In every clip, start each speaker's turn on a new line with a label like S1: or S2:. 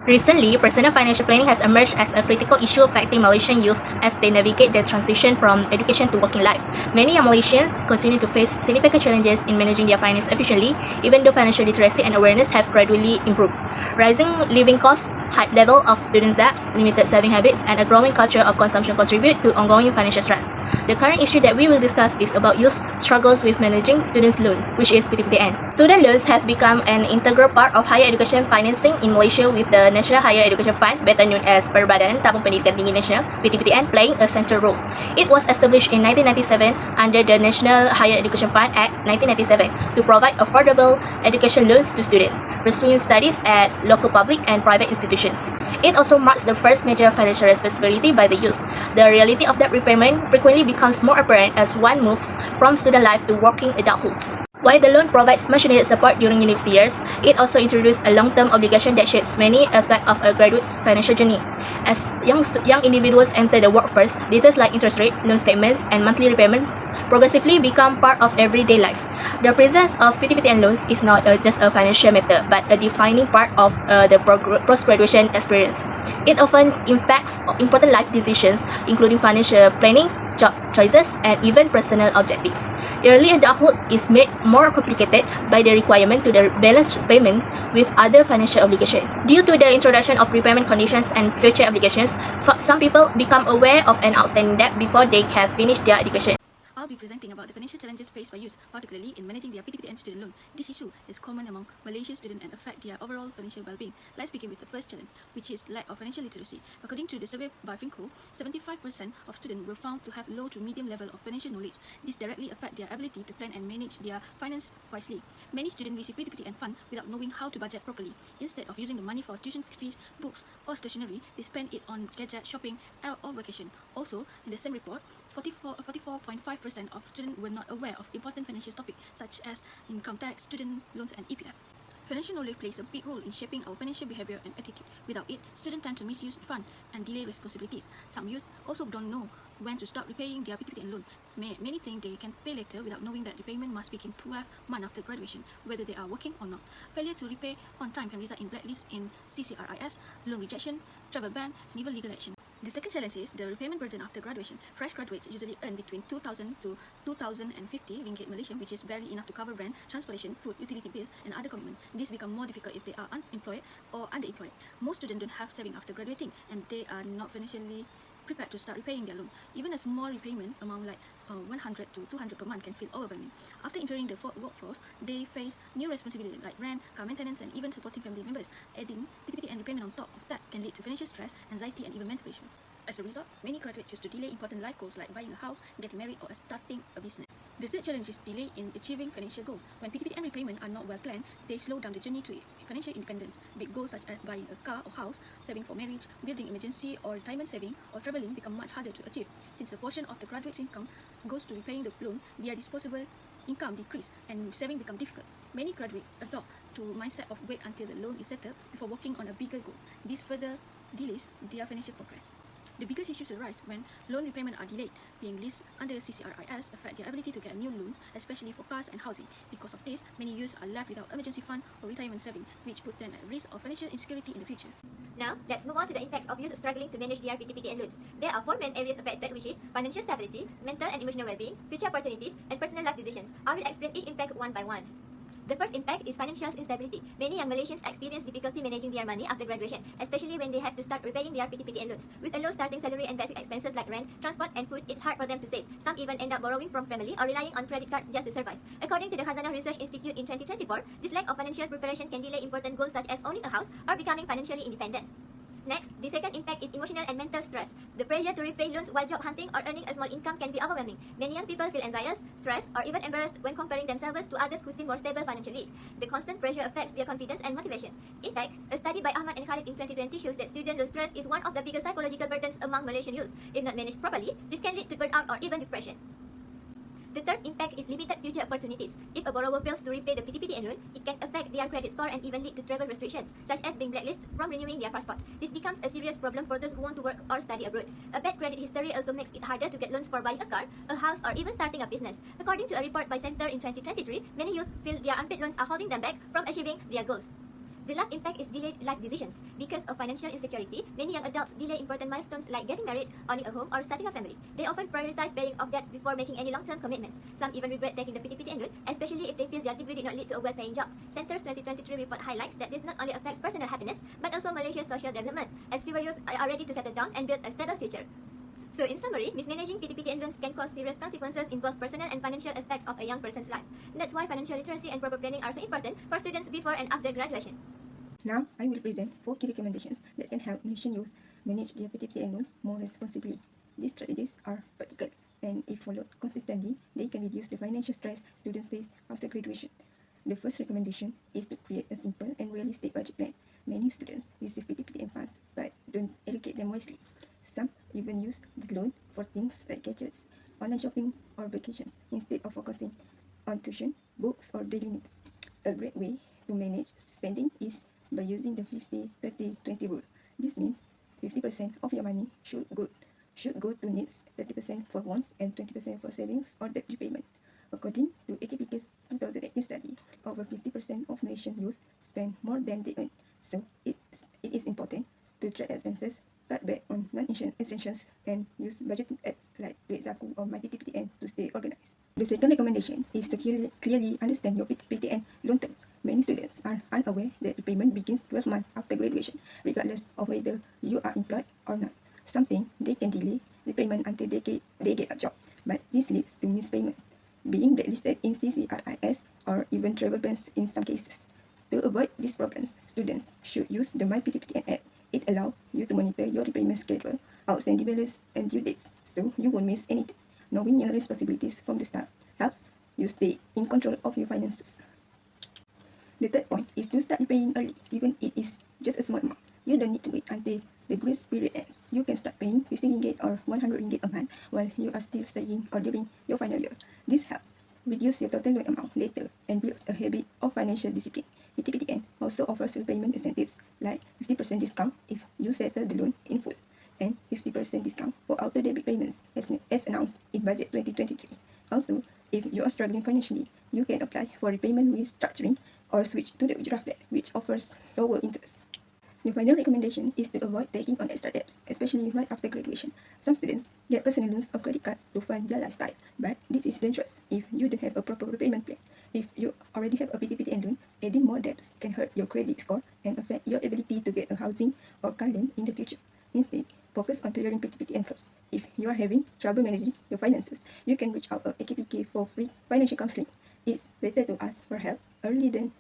S1: Recently, personal financial planning has emerged as a critical issue affecting Malaysian youth as they navigate the transition from education to working life. Many young Malaysians continue to face significant challenges in managing their finance efficiently, even though financial literacy and awareness have gradually improved. Rising living costs, high level of student debts, limited saving habits, and a growing culture of consumption contribute to ongoing financial stress. The current issue that we will discuss is about youth struggles with managing students' loans, which is PTPTN. Student loans have become an integral part of higher education financing in Malaysia, with the National Higher Education Fund, better known as Perbadan Tabung Pendidikan Tinggi Nasional (PTPTN), playing a central role. It was established in 1997 under the National Higher Education Fund Act 1997 to provide affordable education loans to students pursuing studies at local public and private institutions. It also marks the first major financial responsibility by the youth. The reality of debt repayment frequently becomes more apparent as one moves from student life to working adulthood. While the loan provides much-needed support during university years, it also introduces a long-term obligation that shapes many aspects of a graduate's financial journey. As young individuals enter the workforce, details like interest rate, loan statements, and monthly repayments progressively become part of everyday life. The presence of PTPTN loans is not just a financial matter, but a defining part of the post-graduation experience. It often impacts important life decisions, including financial planning, job choices, and even personal objectives. Early adulthood is made more complicated by the requirement to the balance payment with other financial obligations. Due to the introduction of repayment conditions and future obligations, some people become aware of an outstanding debt before they have finished their education.
S2: I'll be presenting about the financial challenges faced by youth, particularly in managing their PTPTN student loan. This issue is common among Malaysian students and affect their overall financial well-being. Let's begin with the first challenge, which is lack of financial literacy. According to the survey by FIN533, 75% of students were found to have low to medium level of financial knowledge. This directly affects their ability to plan and manage their finance wisely. Many students receive PTPTN fund without knowing how to budget properly. Instead of using the money for tuition fees, books, or stationery, they spend it on gadget, shopping, or vacation. Also, in the same report, 44.5% of students were not aware of important financial topics such as income tax, student loans, and EPF. Financial knowledge plays a big role in shaping our financial behavior and attitude. Without it, students tend to misuse funds and delay responsibilities. Some youth also don't know when to stop repaying their PTPTN loan. Many think they can pay later without knowing that repayment must begin 12 months after graduation, whether they are working or not. Failure to repay on time can result in blacklist in CCRIS, loan rejection, travel ban, and even legal action. The second challenge is the repayment burden after graduation. Fresh graduates usually earn between 2,000 to 2,050 ringgit Malaysian, which is barely enough to cover rent, transportation, food, utility bills, and other commitments. This becomes more difficult if they are unemployed or underemployed. Most students don't have saving after graduating, and they are not financially prepared to start repaying their loan. Even a small repayment amount like 100 to 200 per month can feel overwhelming. After entering the workforce, they face new responsibilities like rent, car maintenance, and even supporting family members. Adding PTPT and repayment on top of that can lead to financial stress, anxiety, and even mental issues. As a result, many graduates choose to delay important life goals like buying a house, getting married, or starting a business. The third challenge is delay in achieving financial goals. When PTPT and repayment are not well planned, they slow down the journey to financial independence. Big goals such as buying a car or house, saving for marriage, building emergency or retirement saving, or traveling become much harder to achieve. Since a portion of the graduate's income goes to repaying the loan, their disposable income decrease and saving become difficult. Many graduates adopt to mindset of wait until the loan is settled before working on a bigger goal. This further delays their financial progress. The biggest issues arise when loan repayment are delayed. Being listed under CCRIS affect their ability to get new loans, especially for cars and housing. Because of this, many youths are left without emergency fund or retirement saving, which put them at risk of financial insecurity in the future.
S3: Now, let's move on to the impacts of youth struggling to manage their PTPTN loans. There are 4 main areas affected, which is financial stability, mental and emotional well-being, future opportunities, and personal life decisions. I will explain each impact one by one. The first impact is financial instability. Many young Malaysians experience difficulty managing their money after graduation, especially when they have to start repaying their PTPTN loans. With a low starting salary and basic expenses like rent, transport, and food, it's hard for them to save. Some even end up borrowing from family or relying on credit cards just to survive. According to the Khazanah Research Institute in 2024, this lack of financial preparation can delay important goals such as owning a house or becoming financially independent. Next, the second impact is emotional and mental stress. The pressure to repay loans while job hunting or earning a small income can be overwhelming. Many young people feel anxious, stressed, or even embarrassed when comparing themselves to others who seem more stable financially. The constant pressure affects their confidence and motivation. In fact, a study by Ahmad and Khalid in 2020 shows that student loan stress is one of the biggest psychological burdens among Malaysian youth. If not managed properly, this can lead to burnout or even depression. The third impact is limited future opportunities. If a borrower fails to repay the PTPTN loan, it can affect their credit score and even lead to travel restrictions, such as being blacklisted from renewing their passport. This becomes a serious problem for those who want to work or study abroad. A bad credit history also makes it harder to get loans for buying a car, a house, or even starting a business. According to a report by Centre in 2023, many youth feel their unpaid loans are holding them back from achieving their goals. The last impact is delayed life decisions. Because of financial insecurity, many young adults delay important milestones like getting married, owning a home, or starting a family. They often prioritize paying off debts before making any long-term commitments. Some even regret taking the PTPTN loan, especially if they feel their degree did not lead to a well-paying job. Centre's 2023 report highlights that this not only affects personal happiness, but also Malaysia's social development, as fewer youth are ready to settle down and build a stable future. So in summary, mismanaging PTPTN loans can cause serious consequences in both personal and financial aspects of a young person's life. That's why financial literacy and proper planning are so important for students before and after graduation.
S4: Now, I will present 4 key recommendations that can help Malaysian youth manage their PTPTN loans more responsibly. These strategies are practical, and if followed consistently, they can reduce the financial stress students face after graduation. The first recommendation is to create a simple and realistic budget plan. Many students receive PTPTN funds but don't allocate them wisely. Some even use the loan for things like gadgets, online shopping, or vacations instead of focusing on tuition, books, or daily needs. A great way to manage spending is by using the 50-30-20 rule. This means 50% of your money should go to needs, 30% for wants, and 20% for savings or debt repayment. According to AKPK's 2018 study, over 50% of Malaysian youth spend more than they earn. So it is important to track expenses, cut back on non-essentials, and use budgeting apps like Duit or My PTPTN to stay organized. The second recommendation is to clearly understand your PTPTN loan terms. Many students are unaware that repayment begins 12 months after graduation, regardless of whether you are employed or not. Something they can delay repayment until they get a job, but this leads to missed payment, being blacklisted in CCRIS or even travel bans in some cases. To avoid these problems, students should use the My PTPTN app. It allows you to monitor your repayment schedule, outstanding balance, and due dates, so you won't miss anything. Knowing your responsibilities from the start helps you stay in control of your finances. The third point is to start repaying early, even if it is just a small amount. You don't need to wait until the grace period ends. You can start paying 50 ringgit or 100 ringgit a month while you are still studying or during your final year. This helps reduce your total loan amount later and builds a habit of financial discipline. PTPTN also offers repayment incentives like 50% discount if you settle the loan in full and 50% discount for auto debit payments as announced in Budget 2023. Also, if you are struggling financially, you can apply for repayment restructuring or switch to the UJRA plan, which offers lower interest. The final recommendation is to avoid taking on extra debts, especially right after graduation. Some students get personal loans or credit cards to fund their lifestyle, but this is dangerous if you don't have a proper repayment plan. If you already have a PTPTN loan, adding more debts can hurt your credit score and affect your ability to get a housing or car loan in the future. Instead, focus on clearing PTPTN first. If you are having trouble managing your finances, you can reach out to AKPK for free financial counseling. It's better to ask for help early than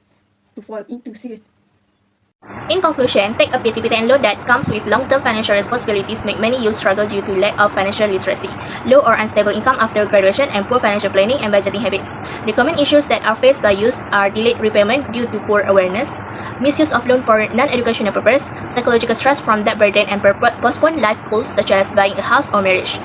S4: to fall into serious.
S1: In conclusion, take a PTPTN loan that comes with long-term financial responsibilities make many youth struggle due to lack of financial literacy, low or unstable income after graduation, and poor financial planning and budgeting habits. The common issues that are faced by youth are delayed repayment due to poor awareness, misuse of loan for non-educational purpose, psychological stress from debt burden, and postponed life goals such as buying a house or marriage.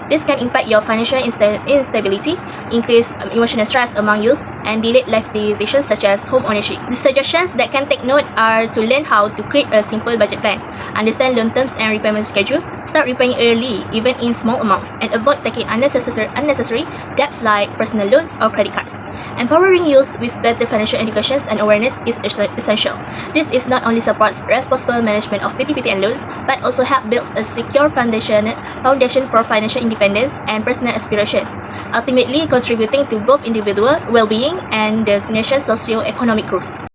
S1: This can impact your financial instability, increase emotional stress among youth, and delayed life decisions such as home ownership. The suggestions that can take note are to learn how to create a simple budget plan, understand loan terms and repayment schedule, start repaying early, even in small amounts, and avoid taking unnecessary debts like personal loans or credit cards. Empowering youth with better financial education and awareness is essential. This is not only supports responsible management of PTPTN loans, but also help build a secure foundation for financial independence and personal aspiration, ultimately contributing to both individual well-being and the nation's socio-economic growth.